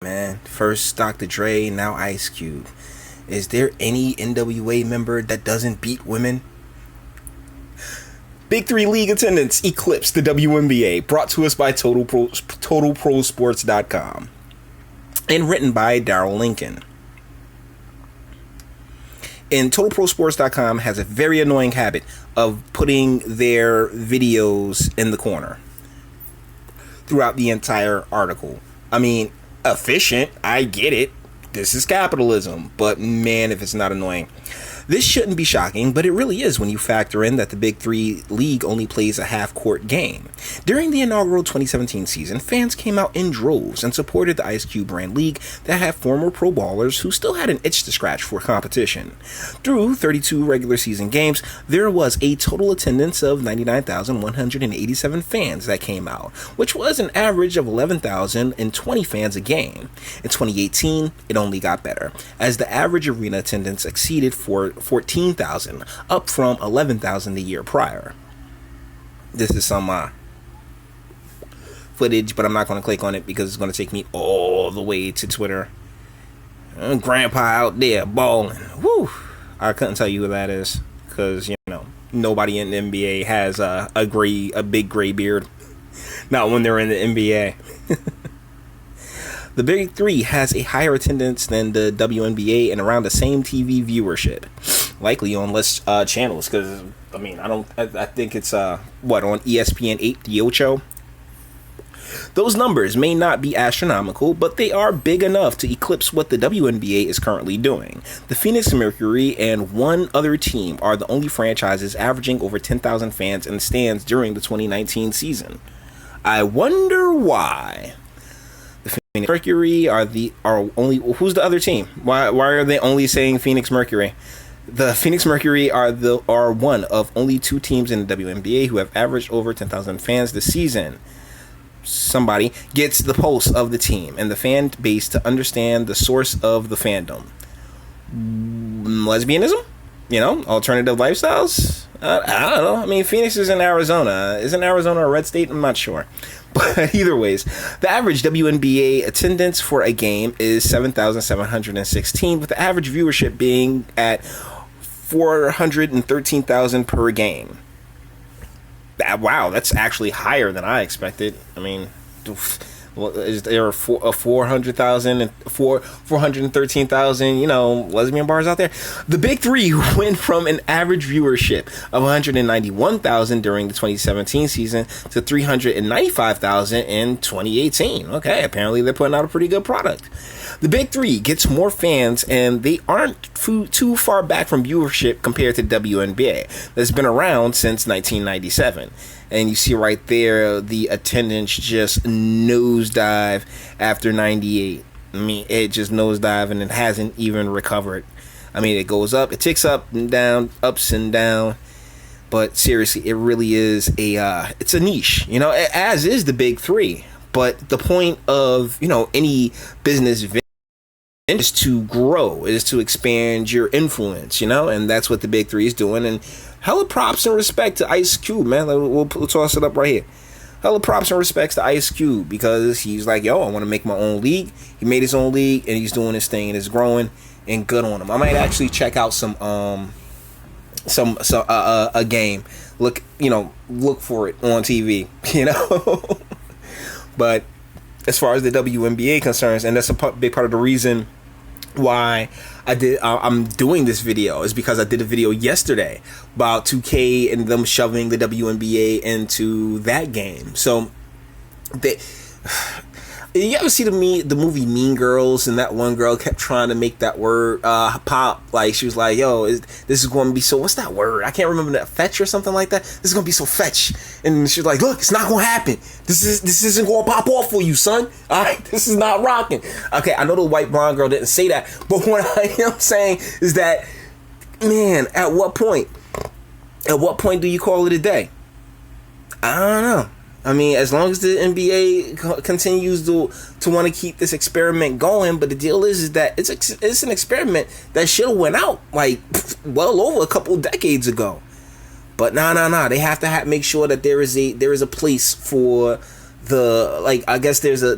Man, first Dr. Dre, now Ice Cube. Is there any NWA member that doesn't beat women? Big 3 league attendance eclipse the WNBA, brought to us by TotalProSports.com and written by Daryl Lincoln. And TotalProSports.com has a very annoying habit of putting their videos in the corner throughout the entire article. I mean, efficient, I get it. This is capitalism, but man, if it's not annoying. This shouldn't be shocking, but it really is when you factor in that the Big 3 league only plays a half-court game. During the inaugural 2017 season, fans came out in droves and supported the Ice Cube brand league that had former pro ballers who still had an itch to scratch for competition. Through 32 regular season games, there was a total attendance of 99,187 fans that came out, which was an average of 11,020 fans a game. In 2018, it only got better, as the average arena attendance exceeded 14,000, up from 11,000 the year prior. This is some footage, but I'm not going to click on it because it's going to take me all the way to Twitter. Grandpa out there balling. Woo! I couldn't tell you who that is because, nobody in the NBA has a big gray beard. Not when they're in the NBA. The Big 3 has a higher attendance than the WNBA and around the same TV viewership, likely on less channels. Because I think it's on ESPN 8, the Ocho. Those numbers may not be astronomical, but they are big enough to eclipse what the WNBA is currently doing. The Phoenix Mercury and one other team are the only franchises averaging over 10,000 fans in the stands during the 2019 season. I wonder why. Phoenix Mercury are only. Who's the other team? Why are they only saying Phoenix Mercury? The Phoenix Mercury are one of only two teams in the WNBA who have averaged over 10,000 fans this season. Somebody gets the pulse of the team and the fan base to understand the source of the fandom. Lesbianism? Alternative lifestyles? I don't know. I mean, Phoenix is in Arizona. Isn't Arizona a red state? I'm not sure. But either ways, the average WNBA attendance for a game is 7,716, with the average viewership being at 413,000 per game. Wow, that's actually higher than I expected. I mean, is there 400,000 and 413,000, lesbian bars out there? The Big 3 went from an average viewership of 191,000 during the 2017 season to 395,000 in 2018. Okay, apparently they're putting out a pretty good product. The Big 3 gets more fans, and they aren't too far back from viewership compared to WNBA that's been around since 1997. And you see right there, the attendance just nosedive after 98. I mean, it just nosedive, and it hasn't even recovered. I mean, it goes up, it ticks up and down, ups and down. But seriously, it really is it's a niche, as is the Big 3. But the point of, any business is to grow, is to expand your influence, and that's what the Big 3 is doing. And hella props and respect to Ice Cube, man. We'll toss it up right here. Hella props and respects to Ice Cube, because he's like, I want to make my own league. He made his own league, and he's doing his thing, and it's growing, and good on him. I might actually check out a game. Look for it on TV, But as far as the WNBA concerns, and that's a big part of the reason why I'm doing this video, is because I did a video yesterday about 2K and them shoving the WNBA into that game. So you ever see the movie Mean Girls, and that one girl kept trying to make that word pop? Like, she was like, this is going to be so, what's that word? I can't remember, that fetch or something like that. This is going to be so fetch. And she's like, look, it's not going to happen. This isn't going to pop off for you, son. All right, this is not rocking. Okay, I know the white blonde girl didn't say that, but what I am saying is that, man, at what point do you call it a day? I don't know. I mean, as long as the NBA continues to want to keep this experiment going, but the deal is that it's an experiment that should have went out like well over a couple decades ago. But no, they have to make sure that there is a place for the, like, I guess there's a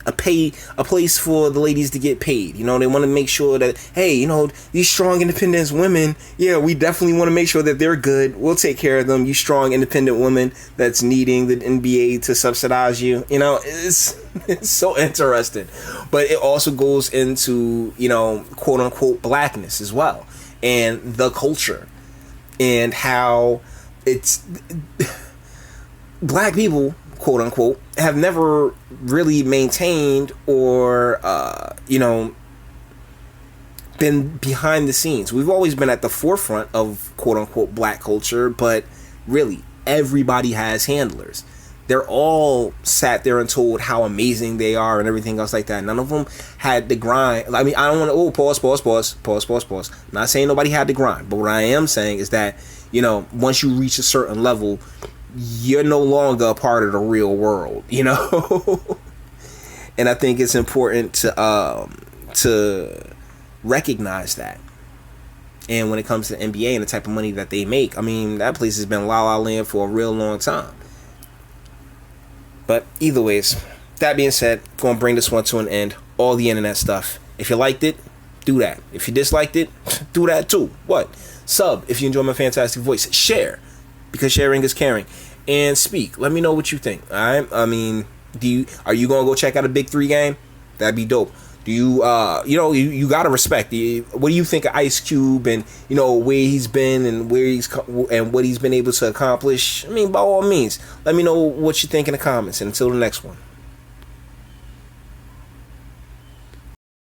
a place for the ladies to get paid. You know, they want to make sure that, hey, you know, these strong independent women, yeah, we definitely want to make sure that they're good. We'll take care of them. You strong independent women that's needing the NBA to subsidize you. You know, it's so interesting. But it also goes into, you know, quote unquote blackness as well, and the culture, and how it's black people, quote unquote, have never really maintained or you know, been behind the scenes. We've always been at the forefront of quote unquote black culture, but really everybody has handlers. They're all sat there and told how amazing they are and everything else like that. None of them had the grind. I mean, I don't want to pause. Not saying nobody had the grind, but what I am saying is that, you know, once you reach a certain level, you're no longer a part of the real world, you know. And I think it's important to recognize that. And when it comes to the NBA and the type of money that they make, I mean, that place has been la la land for a real long time. But either ways, that being said, going to bring this one to an end. All the internet stuff. If you liked it, do that. If you disliked it, do that too. What? Sub if you enjoy my fantastic voice. Share, because sharing is caring. And speak. Let me know what you think. Alright? I mean, are you gonna go check out a Big 3 game? That'd be dope. Do you you know, you gotta respect. What do you think of Ice Cube, and you know where he's been and what he's been able to accomplish? I mean, by all means, let me know what you think in the comments. And until the next one.